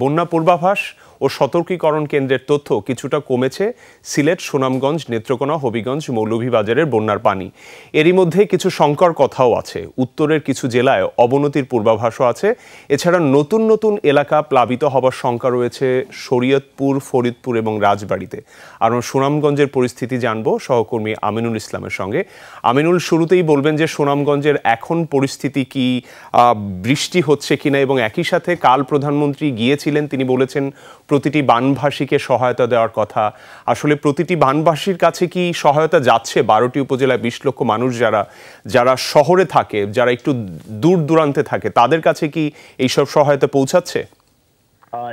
বন্যা পূর্বাভাস ও সতর্কীকরণ কেন্দ্রের তথ্য কিছুটা কমেছে সিলেট, সুনামগঞ্জ, নেত্রকোনা, হবিগঞ্জ, মৌলভীবাজারের বন্যার পানি। এরই মধ্যে কিছু শঙ্কার কথাও আছে। উত্তরের কিছু জেলায় অবনতির পূর্বাভাসও আছে। এছাড়া নতুন নতুন এলাকা প্লাবিত হবার শঙ্কা রয়েছে শরীয়তপুর, ফরিদপুর এবং রাজবাড়িতে। আর সুনামগঞ্জের পরিস্থিতি জানবো সহকর্মী আমিনুল ইসলামের সঙ্গে। আমিনুল, শুরুতেই বলবেন যে সুনামগঞ্জের এখন পরিস্থিতি কি, বৃষ্টি হচ্ছে কিনা, এবং একই সাথে কাল প্রধানমন্ত্রী গিয়েছিলেন, তিনি বলেছেন প্রতিটি বানভাসীকে সহায়তা দেওয়ার কথা। আসলে প্রতিটি বানভাসীর কাছে কি সহায়তা যাচ্ছে? 12টি উপজেলায় 20 লক্ষ মানুষ যারা শহরে থাকে, যারা একটু দূর দূরান্তে থাকে, তাদের কাছে কি এইসব সহায়তা পৌঁছাচ্ছে?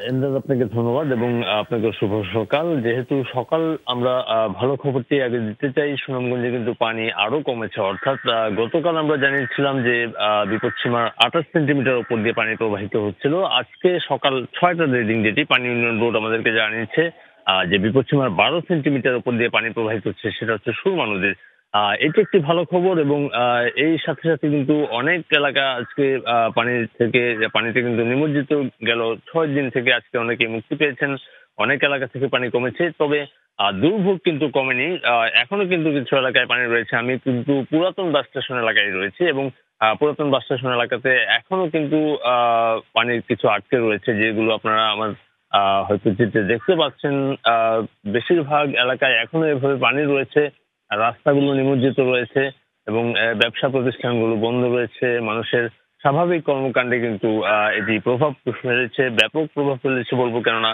এমদাদ, আপনাকে ধন্যবাদ এবং আপনাকে শুভ সকাল। যেহেতু সকাল আমরা ভালো খবরটি আগে দিতে চাই। সুনামগঞ্জে কিন্তু পানি আরো কমেছে, অর্থাৎ গতকাল আমরা জানিয়েছিলাম যে বিপদসীমার 28 সেন্টিমিটার উপর দিয়ে পানি প্রবাহিত হচ্ছিল। আজকে সকাল 6টার রিডিং যেটি পানি উন্নয়ন বোর্ড আমাদেরকে জানিয়েছে যে বিপদসীমার 12 সেন্টিমিটার উপর দিয়ে পানি প্রবাহিত হচ্ছে, সেটা হচ্ছে সুরমা নদীর। এটি একটি ভালো খবর এবং এই সাথে সাথে কিন্তু অনেক এলাকা আজকে পানিতে কিন্তু নিমজ্জিত গেল। 6 দিন থেকে আজকে অনেকে মুক্তি পেয়েছেন, অনেক এলাকা থেকে পানি কমেছে। তবে দুর্ভোগ কিন্তু কমেনি, এখনো কিন্তু কিছু এলাকায় পানি রয়েছে। আমি কিন্তু পুরাতন বাস স্টেশন এলাকায় রয়েছে এবং পুরাতন বাস স্টেশন এলাকাতে এখনো কিন্তু পানির কিছু আটকে রয়েছে, যেগুলো আপনারা আমার হয়তো চিত্রে দেখতে পাচ্ছেন। বেশিরভাগ এলাকায় এখনো এভাবে পানি রয়েছে, রাস্তাগুলো নিমজ্জিত রয়েছে এবং ব্যবসা প্রতিষ্ঠানগুলো বন্ধ রয়েছে। মানুষের স্বাভাবিক কর্মকাণ্ডে কিন্তু এটি প্রভাব ফেলেছে, ব্যাপক প্রভাব ফেলেছে বলবো, কেননা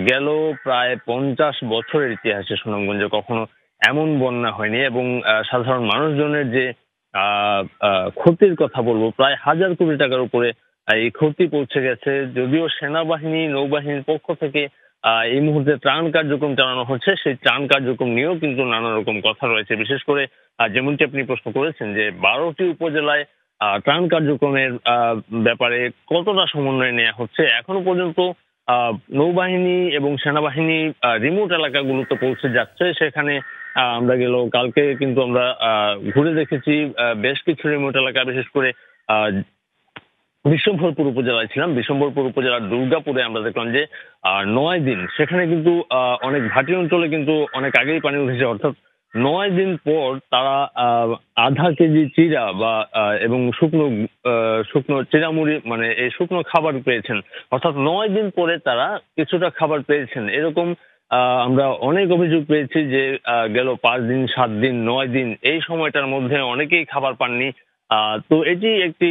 গেল প্রায় 50 বছরের ইতিহাসে সুনামগঞ্জে কখনো এমন বন্যা হয়নি এবং সাধারণ মানুষজনের যে ক্ষতির কথা বলবো, প্রায় 1000 কোটি টাকার উপরে এই ক্ষতি পৌঁছে গেছে। যদিও সেনাবাহিনী, নৌবাহিনীর পক্ষ থেকে এই মুহূর্তে ত্রাণ কার্যক্রম চালানো হচ্ছে, সেই ত্রাণ কার্যক্রম নিয়েও কিন্তু নানা রকম কথা রয়েছে। বিশেষ করে যেমনটি আপনি প্রশ্ন করেছেন যে 12টি উপজেলায় ত্রাণ কার্যক্রমের ব্যাপারে কতটা সমন্বয় নেওয়া হচ্ছে, এখনো পর্যন্ত নৌবাহিনী এবং সেনাবাহিনী রিমোট এলাকাগুলোতে পৌঁছে যাচ্ছে। সেখানে আমরা কালকে কিন্তু আমরা ঘুরে দেখেছি বেশ কিছু রিমোট এলাকা, বিশেষ করে বিশ্বম্ভরপুর উপজেলায় ছিলাম। বিশ্বম্ভরপুর উপজেলার দুর্গাপুরে আমরা দেখলাম যে 9 দিন সেখানে কিন্তু অনেক ভাটি অঞ্চলে কিন্তু অনেক আগেই পানি উঠেছে, অর্থাৎ 9 দিন পর তারা আধা কেজি চিড়া বা এবং শুকনো চিড়ামুড়ি, মানে এই শুকনো খাবার পেয়েছেন। অর্থাৎ 9 দিন পরে তারা কিছুটা খাবার পেয়েছেন। এরকম আমরা অনেক অভিযোগ পেয়েছি যে গেল 5 দিন, 7 দিন, 9 দিন এই সময়টার মধ্যে অনেকেই খাবার পাননি। তো এটি একটি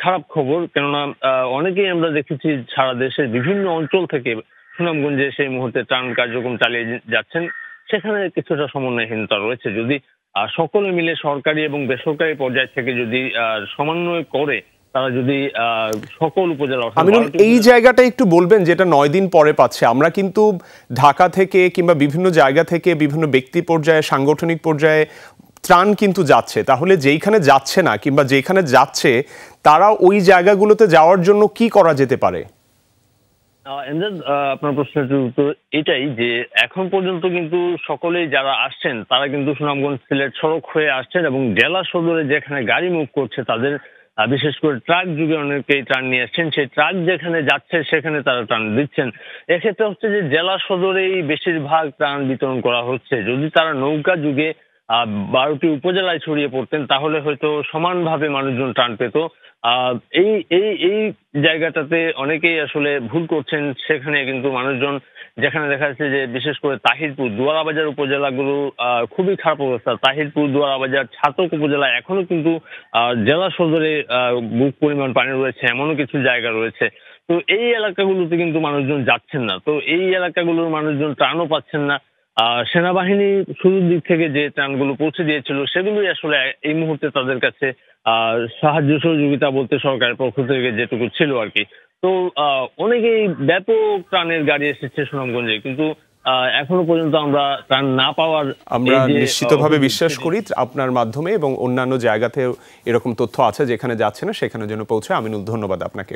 খারাপ খবর, কেননা অনেকেই আমরা দেখেছি সারা দেশের বিভিন্ন অঞ্চল থেকে সুনামগঞ্জে সেই মুহূর্তে ত্রাণ কার্যক্রম চালিয়ে যাচ্ছেন। সেখানে কিছুটা সমন্বয়হীনতা রয়েছে। যদি সকলে মিলে সরকারি এবং বেসরকারি পর্যায় থেকে যদি সমন্বয় করে, তারা যদি সকল উপজেলা, এই জায়গাটা একটু বলবেন যেটা 9 দিন পরে পাচ্ছে। আমরা কিন্তু ঢাকা থেকে কিংবা বিভিন্ন জায়গা থেকে বিভিন্ন ব্যক্তি পর্যায়ে, সাংগঠনিক পর্যায়ে ত্রাণ কিন্তু যাচ্ছে। তাহলে যেইখানে যাচ্ছে না কিংবা যেখানে যাচ্ছে, তারা ওই জায়গাগুলোতে যাওয়ার জন্য কি করা যেতে পারে? আপনার প্রশ্নের উত্তর এটাই যে এখন পর্যন্ত কিন্তু সকলেই যারা আসছেন তারা কিন্তু সুনামগঞ্জ সিলেট সড়ক হয়ে আসছেন এবং জেলা সদরে যেখানে গাড়ি মুভ করছে তাদের বিশেষ করে ট্রাক যুগে অনেকেই ত্রাণ নিয়ে আসছেন। সেই ট্রাক যেখানে যাচ্ছে সেখানে তারা ত্রাণ দিচ্ছেন। এক্ষেত্রে হচ্ছে যে জেলা সদরেই বেশিরভাগ ত্রাণ বিতরণ করা হচ্ছে। যদি তারা নৌকা যুগে 12টি উপজেলায় ছড়িয়ে পড়তেন তাহলে হয়তো সমানভাবে মানুষজন ত্রাণ পেত। এই জায়গাটাতে অনেকেই আসলে ভুল করছেন। সেখানে কিন্তু মানুষজন, যেখানে দেখা যাচ্ছে যে বিশেষ করে তাহিরপুর, দুয়ারাবাজার উপজেলাগুলো খুবই খারাপ অবস্থা। তাহিরপুর, দুয়ারাবাজার, ছাতক উপজেলা এখনো কিন্তু জেলা সদরে বুক পরিমাণ পানি রয়েছে, এমনও কিছু জায়গা রয়েছে। তো এই এলাকাগুলোতে কিন্তু মানুষজন যাচ্ছেন না। তো এই এলাকাগুলোর মানুষজন ত্রাণও পাচ্ছেন না। সেনাবাহিনী শুরুর দিক থেকে যে ত্রাণগুলো পৌঁছে দিয়েছিল সেগুলোই আসলে এই মুহূর্তে তাদের কাছে সাহায্য সহযোগিতা বলতে সরকারের পক্ষ থেকে যেটুকু ছিল আর কি। তো অনেকেই ব্যাপক ত্রাণের গাড়ি এসেছে সুনামগঞ্জে, কিন্তু এখনো পর্যন্ত আমরা ত্রাণ না পাওয়ার, আমরা নিশ্চিতভাবে বিশ্বাস করি আপনার মাধ্যমে এবং অন্যান্য জায়গাতেও এরকম তথ্য আছে যেখানে যাচ্ছে না সেখানে যেন পৌঁছে। আমিনুল, ধন্যবাদ আপনাকে।